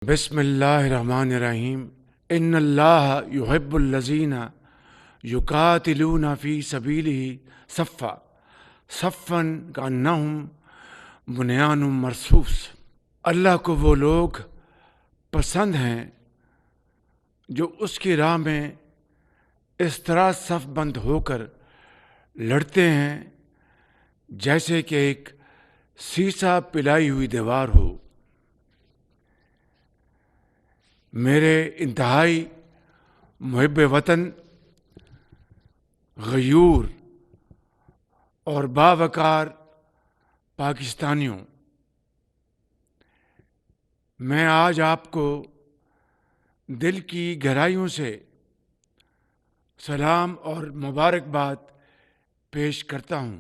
بسم اللہ الرحمن الرحیم ان اللہ یحب الذین یقاتلون فی سبیلہ صفا صفا کانہم بنیان مرصوص۔ اللہ کو وہ لوگ پسند ہیں جو اس کی راہ میں اس طرح صف بند ہو کر لڑتے ہیں جیسے کہ ایک سیسا پلائی ہوئی دیوار ہو۔ میرے انتہائی محب وطن، غیور اور باوقار پاکستانیوں، میں آج آپ کو دل کی گہرائیوں سے سلام اور مبارکباد پیش کرتا ہوں۔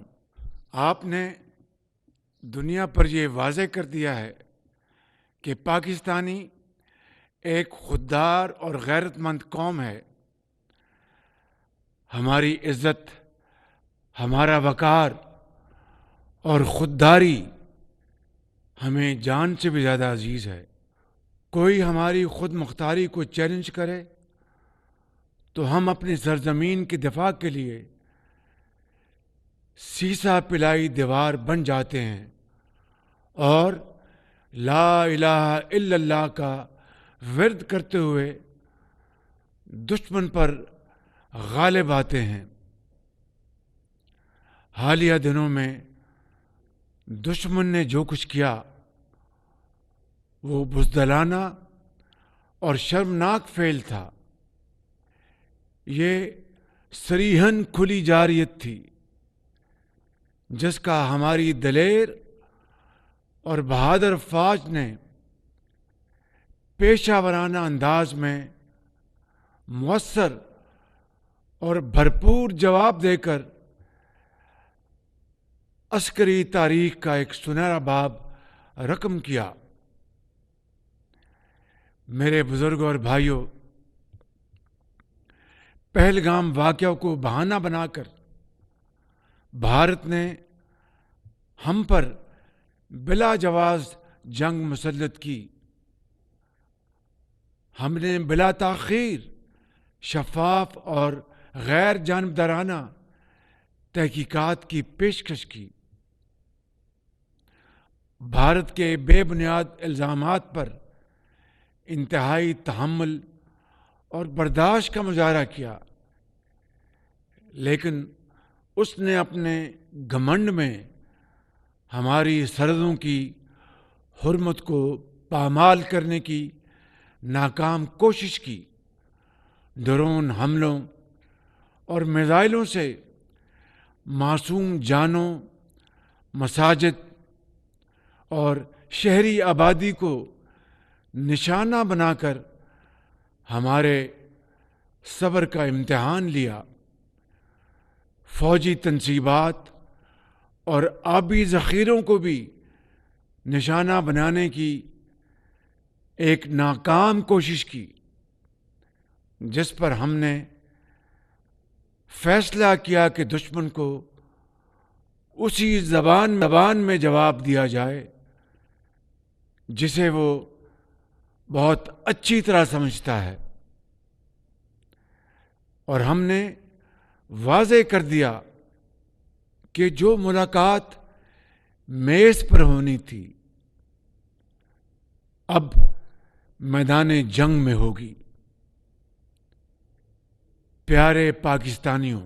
آپ نے دنیا پر یہ واضح کر دیا ہے کہ پاکستانی ایک خوددار اور غیرت مند قوم ہے۔ ہماری عزت، ہمارا وقار اور خودداری ہمیں جان سے بھی زیادہ عزیز ہے۔ کوئی ہماری خود مختاری کو چیلنج کرے تو ہم اپنی سرزمین کی دفاع کے لیے سیسا پلائی دیوار بن جاتے ہیں اور لا الہ الا اللہ کا ورد کرتے ہوئے دشمن پر غالب آتے ہیں۔ حالیہ دنوں میں دشمن نے جو کچھ کیا وہ بزدلانہ اور شرمناک فعل تھا۔ یہ صریحاً کھلی جارحیت تھی جس کا ہماری دلیر اور بہادر فوج نے پیشہ ورانہ انداز میں مؤثر اور بھرپور جواب دے کر عسکری تاریخ کا ایک سنہرا باب رقم کیا۔ میرے بزرگوں اور بھائیوں، پہلگام واقعہ کو بہانہ بنا کر بھارت نے ہم پر بلا جواز جنگ مسلط کی۔ ہم نے بلا تاخیر شفاف اور غیر جانبدارانہ تحقیقات کی پیشکش کی۔ بھارت کے بے بنیاد الزامات پر انتہائی تحمل اور برداشت کا مظاہرہ کیا، لیکن اس نے اپنے گھمنڈ میں ہماری سرحدوں کی حرمت کو پامال کرنے کی ناکام کوشش کی۔ ڈرون حملوں اور میزائلوں سے معصوم جانوں، مساجد اور شہری آبادی کو نشانہ بنا کر ہمارے صبر کا امتحان لیا۔ فوجی تنصیبات اور آبی ذخیروں کو بھی نشانہ بنانے کی ایک ناکام کوشش کی، جس پر ہم نے فیصلہ کیا کہ دشمن کو اسی زبان میں جواب دیا جائے جسے وہ بہت اچھی طرح سمجھتا ہے، اور ہم نے واضح کر دیا کہ جو ملاقات میز پر ہونی تھی اب میدان جنگ میں ہوگی۔ پیارے پاکستانیوں،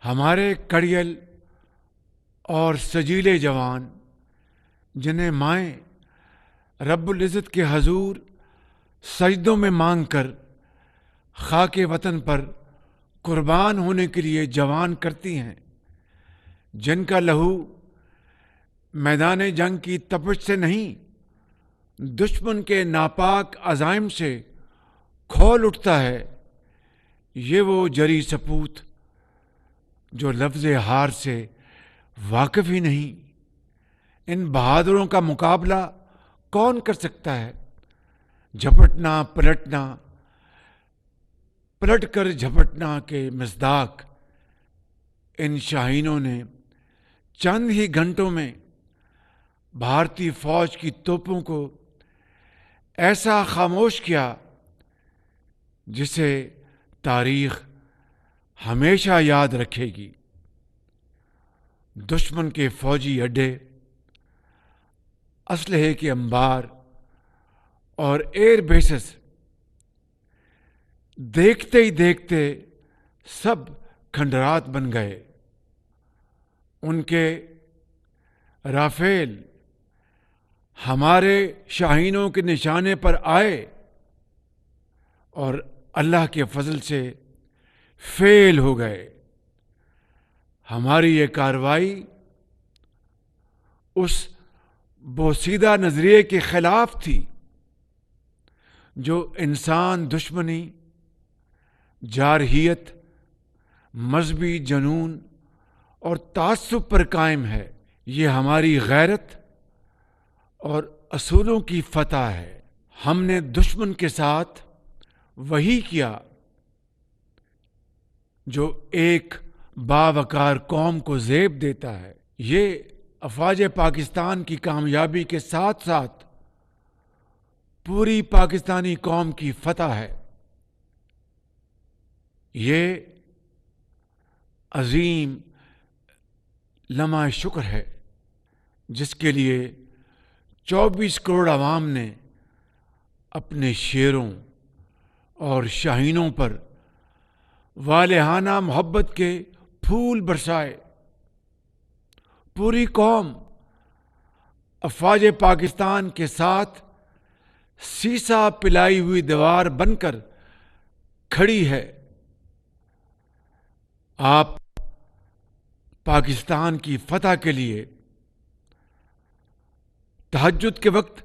ہمارے کڑیل اور سجیلے جوان جنہیں مائیں رب العزت کے حضور سجدوں میں مانگ کر خاک وطن پر قربان ہونے کے لیے جوان کرتی ہیں، جن کا لہو میدان جنگ کی تپش سے نہیں دشمن کے ناپاک عزائم سے کھول اٹھتا ہے، یہ وہ جری سپوت جو لفظ ہار سے واقف ہی نہیں۔ ان بہادروں کا مقابلہ کون کر سکتا ہے؟ جھپٹنا پلٹنا، پلٹ کر جھپٹنا کے مصداق ان شاہینوں نے چند ہی گھنٹوں میں بھارتی فوج کی توپوں کو ایسا خاموش کیا جسے تاریخ ہمیشہ یاد رکھے گی۔ دشمن کے فوجی اڈے، اسلحے کے انبار اور ایئر بیسز دیکھتے ہی دیکھتے سب کھنڈرات بن گئے۔ ان کے رافیل ہمارے شاہینوں کے نشانے پر آئے اور اللہ کے فضل سے فیل ہو گئے۔ ہماری یہ کارروائی اس بوسیدہ نظریے کے خلاف تھی جو انسان دشمنی، جارحیت، مذہبی جنون اور تعصب پر قائم ہے۔ یہ ہماری غیرت اور اصولوں کی فتح ہے۔ ہم نے دشمن کے ساتھ وہی کیا جو ایک باوقار قوم کو زیب دیتا ہے۔ یہ افواج پاکستان کی کامیابی کے ساتھ ساتھ پوری پاکستانی قوم کی فتح ہے۔ یہ عظیم لمحہ شکر ہے جس کے لیے 24 کروڑ عوام نے اپنے شیروں اور شاہینوں پر والہانہ محبت کے پھول برسائے۔ پوری قوم افواج پاکستان کے ساتھ سیسا پلائی ہوئی دیوار بن کر کھڑی ہے۔ آپ پاکستان کی فتح کے لیے تہجد کے وقت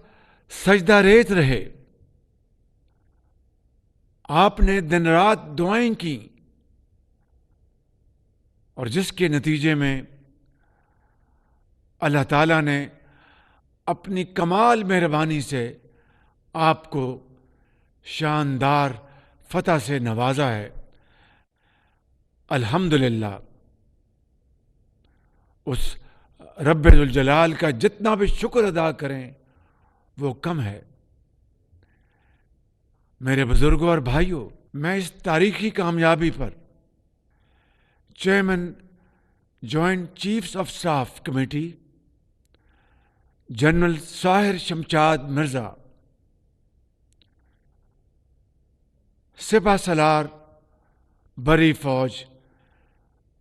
سجدہ ریز رہے۔ آپ نے دن رات دعائیں کی اور جس کے نتیجے میں اللہ تعالیٰ نے اپنی کمال مہربانی سے آپ کو شاندار فتح سے نوازا ہے۔ الحمدللہ۔ اس رب ذوالجلال کا جتنا بھی شکر ادا کریں وہ کم ہے۔ میرے بزرگوں اور بھائیوں، میں اس تاریخی کامیابی پر chairman joint chiefs of staff committee general Sahir Shamshad Mirza, سپہ سالار بری فوج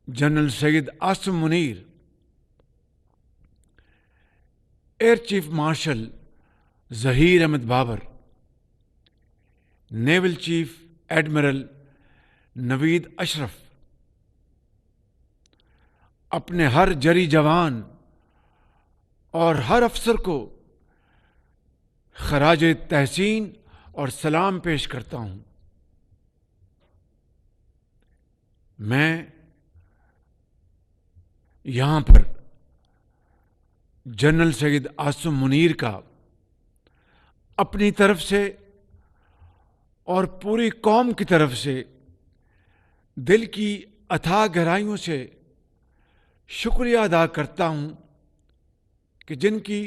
general Syed Asim Munir, air chief marshal Zaheer Ahmed Babar, naval chief admiral Naveed Ashraf اپنے ہر جری جوان اور ہر افسر کو خراج تحسین اور سلام پیش کرتا ہوں۔ میں یہاں پر جنرل سید عاصم منیر کا اپنی طرف سے اور پوری قوم کی طرف سے دل کی اتھاہ گہرائیوں سے شکریہ ادا کرتا ہوں کہ جن کی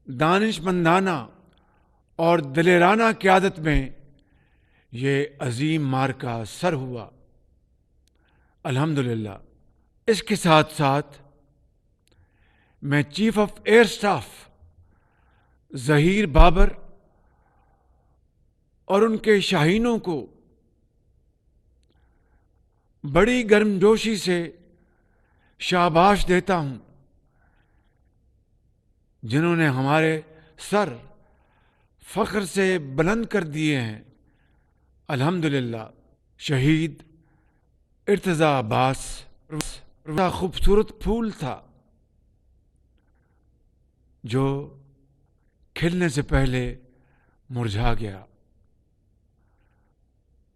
دانش مندانہ اور دلیرانہ قیادت میں یہ عظیم معرکہ سر ہوا۔ الحمدللہ۔ اس کے ساتھ ساتھ میں chief of air staff Zaheer Babar اور ان کے شاہینوں کو بڑی گرمجوشی سے شاباش دیتا ہوں، جنہوں نے ہمارے سر فخر سے بلند کر دیے ہیں۔ الحمدللہ۔ شہید ارتضیٰ عباس خوبصورت پھول تھا جو کھلنے سے پہلے مرجھا گیا،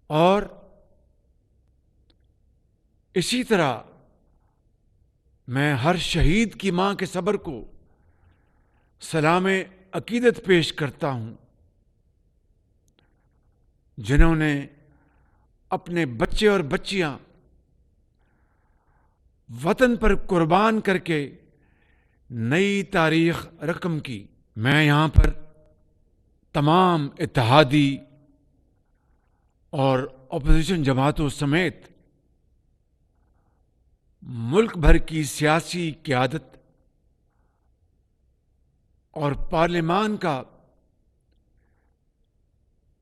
اور اسی طرح میں ہر شہید کی ماں کے صبر کو سلام عقیدت پیش کرتا ہوں، جنہوں نے اپنے بچے اور بچیاں وطن پر قربان کر کے نئی تاریخ رقم کی۔ میں یہاں پر تمام اتحادی اور اپوزیشن جماعتوں سمیت ملک بھر کی سیاسی قیادت اور پارلیمان کا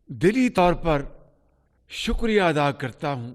دلی طور پر شکریہ ادا کرتا ہوں